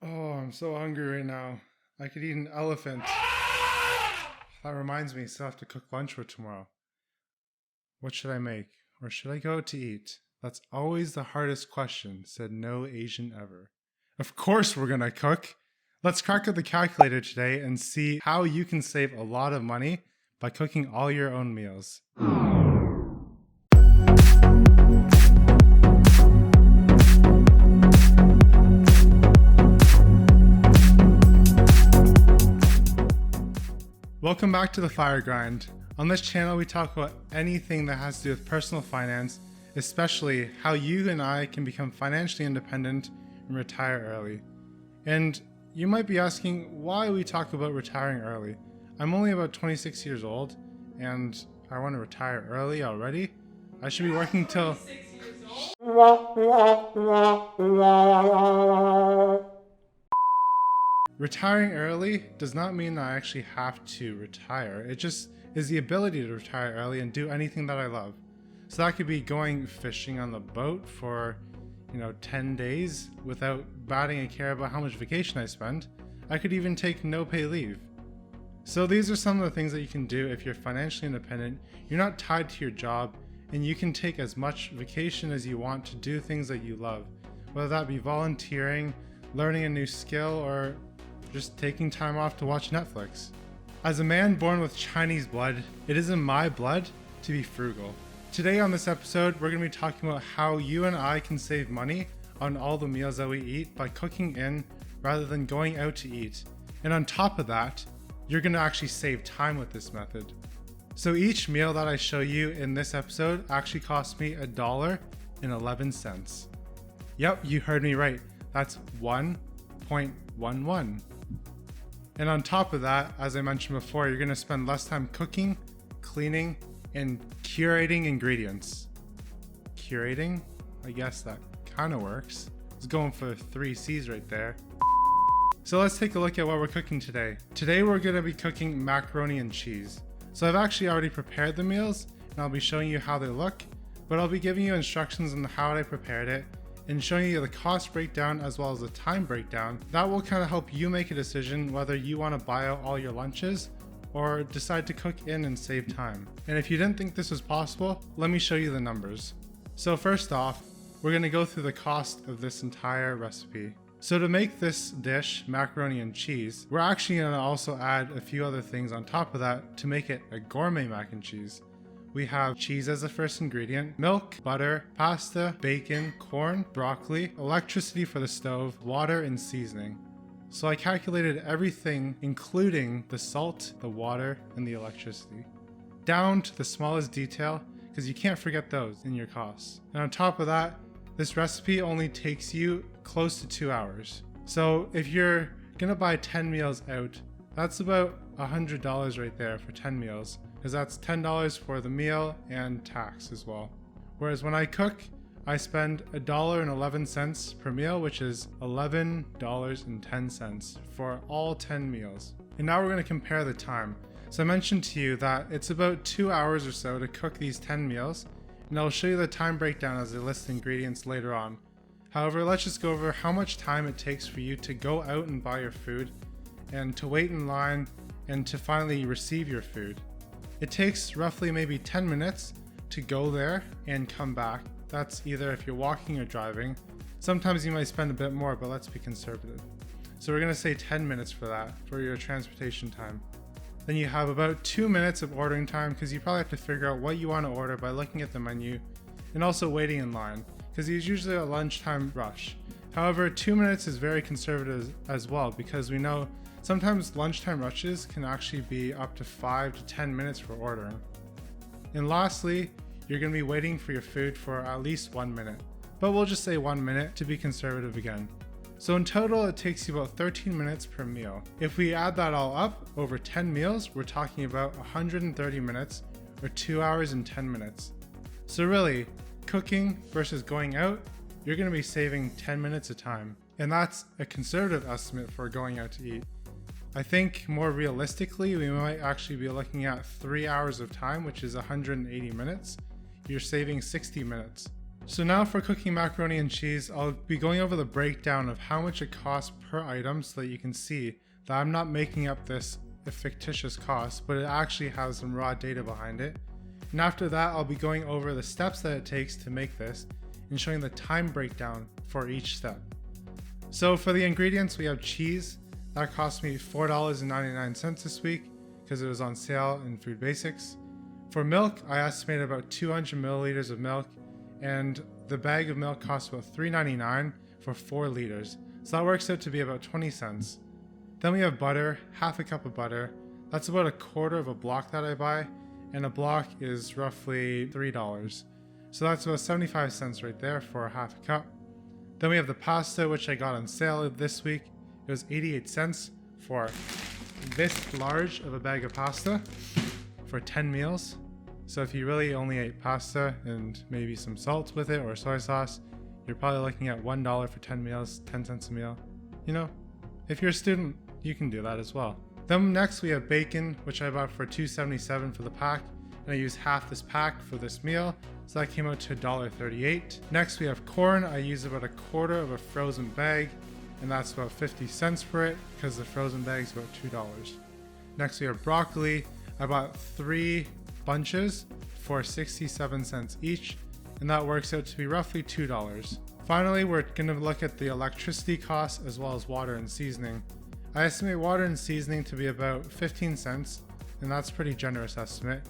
Oh, I'm so hungry right now. I could eat an elephant. That reminds me, I still have to cook lunch for tomorrow. What should I make? Or should I go out to eat? That's always the hardest question, said no Asian ever. Of course we're gonna cook. Let's crack up the calculator today and see how you can save a lot of money by cooking all your own meals. Welcome back to The Fire Grind. On this channel, we talk about anything that has to do with personal finance, especially how you and I can become financially independent and retire early. And you might be asking why we talk about retiring early. I'm only about 26 years old and I want to retire early already. I should be working till... Retiring early does not mean that I actually have to retire. It just is the ability to retire early and do anything that I love. So that could be going fishing on the boat for, 10 days without batting a care about how much vacation I spend. I could even take no pay leave. So these are some of the things that you can do if you're financially independent, you're not tied to your job, and you can take as much vacation as you want to do things that you love, whether that be volunteering, learning a new skill, or just taking time off to watch Netflix. As a man born with Chinese blood, it is in my blood to be frugal. Today on this episode, we're going to be talking about how you and I can save money on all the meals that we eat by cooking in rather than going out to eat. And on top of that, you're going to actually save time with this method. So each meal that I show you in this episode actually costs me $1.11. Yep, you heard me right. That's 1.11. And on top of that, as I mentioned before, you're going to spend less time cooking, cleaning, and curating ingredients. Curating? I guess that kind of works. It's going for 3 C's right there. So let's take a look at what we're cooking today. Today we're going to be cooking macaroni and cheese. So I've actually already prepared the meals, and I'll be showing you how they look, but I'll be giving you instructions on how I prepared it, and showing you the cost breakdown as well as the time breakdown. That will kind of help you make a decision whether you want to buy out all your lunches or decide to cook in and save time. And if you didn't think this was possible, let me show you the numbers. So first off, we're going to go through the cost of this entire recipe. So to make this dish, macaroni and cheese, we're actually going to also add a few other things on top of that to make it a gourmet mac and cheese. We have cheese as the first ingredient, milk, butter, pasta, bacon, corn, broccoli, electricity for the stove, water, and seasoning. So I calculated everything, including the salt, the water, and the electricity, down to the smallest detail, because you can't forget those in your costs. And on top of that, this recipe only takes you close to 2 hours. So if you're gonna buy 10 meals out, that's about $100 right there for 10 meals. Because that's $10 for the meal and tax as well. Whereas when I cook, I spend $1.11 per meal, which is $11.10 for all 10 meals. And now we're going to compare the time. So I mentioned to you that it's about 2 hours or so to cook these 10 meals, and I'll show you the time breakdown as I list the ingredients later on. However, let's just go over how much time it takes for you to go out and buy your food, and to wait in line, and to finally receive your food. It takes roughly maybe 10 minutes to go there and come back. That's either if you're walking or driving. Sometimes you might spend a bit more, but let's be conservative. So we're gonna say 10 minutes for that, for your transportation time. Then you have about 2 minutes of ordering time because you probably have to figure out what you want to order by looking at the menu and also waiting in line because there's usually a lunchtime rush. However, 2 minutes is very conservative as well because we know sometimes lunchtime rushes can actually be up to 5 to 10 minutes for ordering. And lastly, you're going to be waiting for your food for at least 1 minute, but we'll just say 1 minute to be conservative again. So in total, it takes you about 13 minutes per meal. If we add that all up over 10 meals, we're talking about 130 minutes or 2 hours and 10 minutes. So really, cooking versus going out, you're going to be saving 10 minutes of time. And that's a conservative estimate for going out to eat. I think more realistically, we might actually be looking at 3 hours of time, which is 180 minutes. You're saving 60 minutes. So now for cooking macaroni and cheese, I'll be going over the breakdown of how much it costs per item so that you can see that I'm not making up this fictitious cost, but it actually has some raw data behind it. And after that, I'll be going over the steps that it takes to make this and showing the time breakdown for each step. So for the ingredients, we have cheese. That cost me $4.99 this week because it was on sale in Food Basics. For milk, I estimated about 200 milliliters of milk, and the bag of milk costs about $3.99 for 4 liters. So that works out to be about 20 cents. Then we have butter, half a cup of butter. That's about a quarter of a block that I buy, and a block is roughly $3. So that's about 75 cents right there for a half a cup. Then we have the pasta, which I got on sale this week. It was 88 cents for this large of a bag of pasta for 10 meals. So if you really only ate pasta and maybe some salt with it or soy sauce, you're probably looking at $1 for 10 meals, 10 cents a meal. You know, if you're a student, you can do that as well. Then next we have bacon, which I bought for $2.77 for the pack, and I used half this pack for this meal, so that came out to $1.38. Next we have corn. I used about a quarter of a frozen bag, and that's about 50 cents for it because the frozen bag is about $2. Next we have broccoli. I bought 3 bunches for 67 cents each, and that works out to be roughly $2. Finally, we're going to look at the electricity costs as well as water and seasoning. I estimate water and seasoning to be about 15 cents, and that's a pretty generous estimate.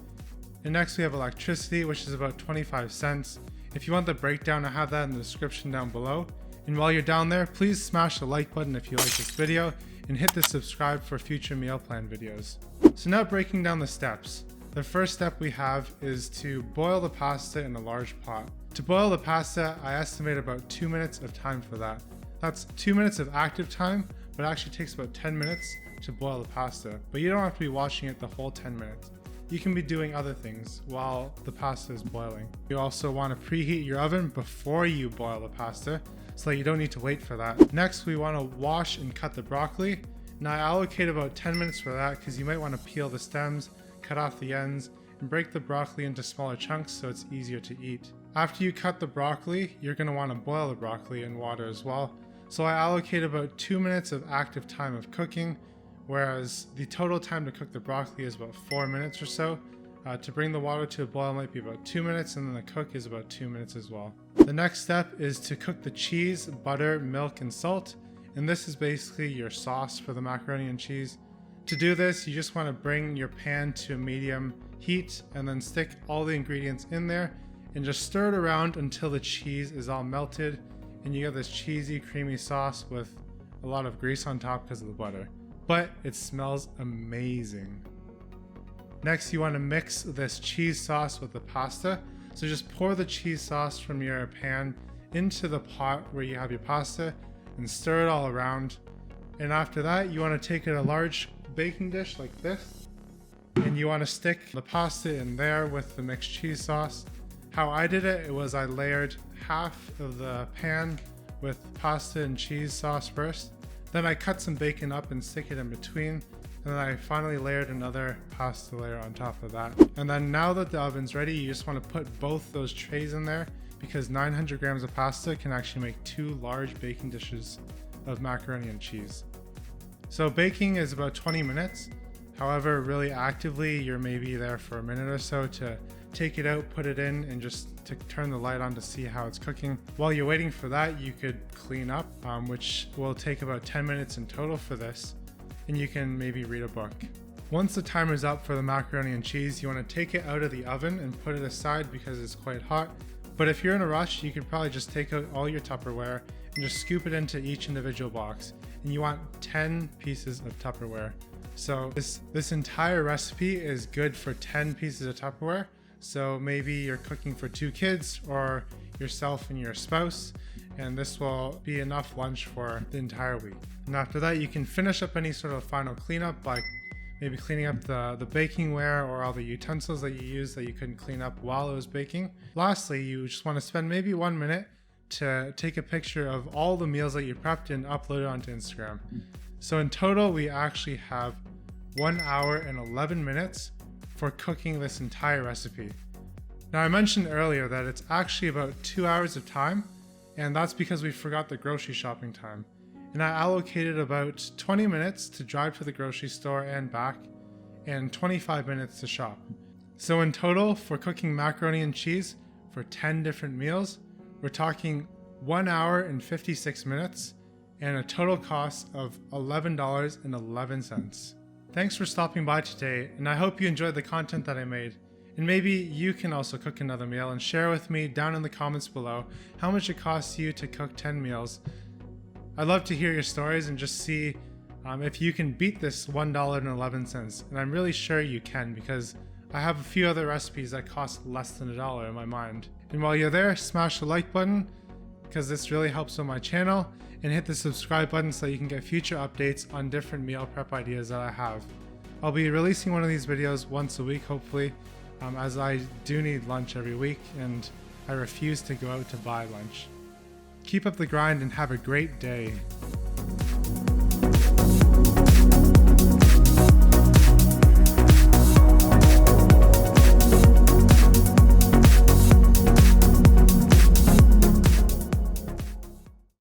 And next we have electricity, which is about 25 cents. If you want the breakdown, I have that in the description down below. And while you're down there, please smash the like button if you like this video, and hit the subscribe for future meal plan videos. So now breaking down the steps. The first step we have is to boil the pasta in a large pot. To boil the pasta, I estimate about 2 minutes of time for that. That's 2 minutes of active time, but it actually takes about 10 minutes to boil the pasta. But you don't have to be watching it the whole 10 minutes. You can be doing other things while the pasta is boiling. You also want to preheat your oven before you boil the pasta, so that you don't need to wait for that. Next, we want to wash and cut the broccoli. Now I allocate about 10 minutes for that because you might want to peel the stems, cut off the ends, and break the broccoli into smaller chunks so it's easier to eat. After you cut the broccoli, you're going to want to boil the broccoli in water as well. So I allocate about 2 minutes of active time of cooking, whereas the total time to cook the broccoli is about 4 minutes or so. To bring the water to a boil might be about 2 minutes, and then the cook is about 2 minutes as well. The next step is to cook the cheese, butter, milk, and salt, and this is basically your sauce for the macaroni and cheese. To do this, you just want to bring your pan to a medium heat and then stick all the ingredients in there and just stir it around until the cheese is all melted and you get this cheesy, creamy sauce with a lot of grease on top because of the butter. But it smells amazing. Next, you want to mix this cheese sauce with the pasta. So just pour the cheese sauce from your pan into the pot where you have your pasta and stir it all around. And after that, you want to take a large baking dish like this, and you want to stick the pasta in there with the mixed cheese sauce. How I did it was I layered half of the pan with pasta and cheese sauce first. Then I cut some bacon up and stick it in between. And then I finally layered another pasta layer on top of that. And then now that the oven's ready, you just want to put both those trays in there because 900 grams of pasta can actually make 2 large baking dishes of macaroni and cheese. So baking is about 20 minutes. However, really actively, you're maybe there for a minute or so to take it out, put it in, and just to turn the light on to see how it's cooking. While you're waiting for that, you could clean up, which will take about 10 minutes in total for this. And you can maybe read a book. Once the timer's up for the macaroni and cheese, you want to take it out of the oven and put it aside because it's quite hot. But if you're in a rush, you could probably just take out all your Tupperware and just scoop it into each individual box. And you want 10 pieces of Tupperware. So this entire recipe is good for 10 pieces of Tupperware. So maybe you're cooking for 2 kids or yourself and your spouse, and this will be enough lunch for the entire week. And after that, you can finish up any sort of final cleanup by maybe cleaning up the baking ware or all the utensils that you used that you couldn't clean up while it was baking. Lastly, you just want to spend maybe 1 minute to take a picture of all the meals that you prepped and upload it onto Instagram. So in total, we actually have 1 hour and 11 minutes for cooking this entire recipe. Now I mentioned earlier that it's actually about 2 hours of time, and that's because we forgot the grocery shopping time. And I allocated about 20 minutes to drive to the grocery store and back, and 25 minutes to shop. So in total, for cooking macaroni and cheese for 10 different meals, we're talking 1 hour and 56 minutes and a total cost of $11.11. Thanks for stopping by today, and I hope you enjoyed the content that I made. And maybe you can also cook another meal and share with me down in the comments below how much it costs you to cook 10 meals. I'd love to hear your stories and just see if you can beat this $1.11. And I'm really sure you can, because I have a few other recipes that cost less than $1 in my mind. And while you're there, smash the like button, because this really helps on my channel, and hit the subscribe button so you can get future updates on different meal prep ideas that I have. I'll be releasing one of these videos once a week, hopefully, as I do need lunch every week and I refuse to go out to buy lunch. Keep up the grind and have a great day.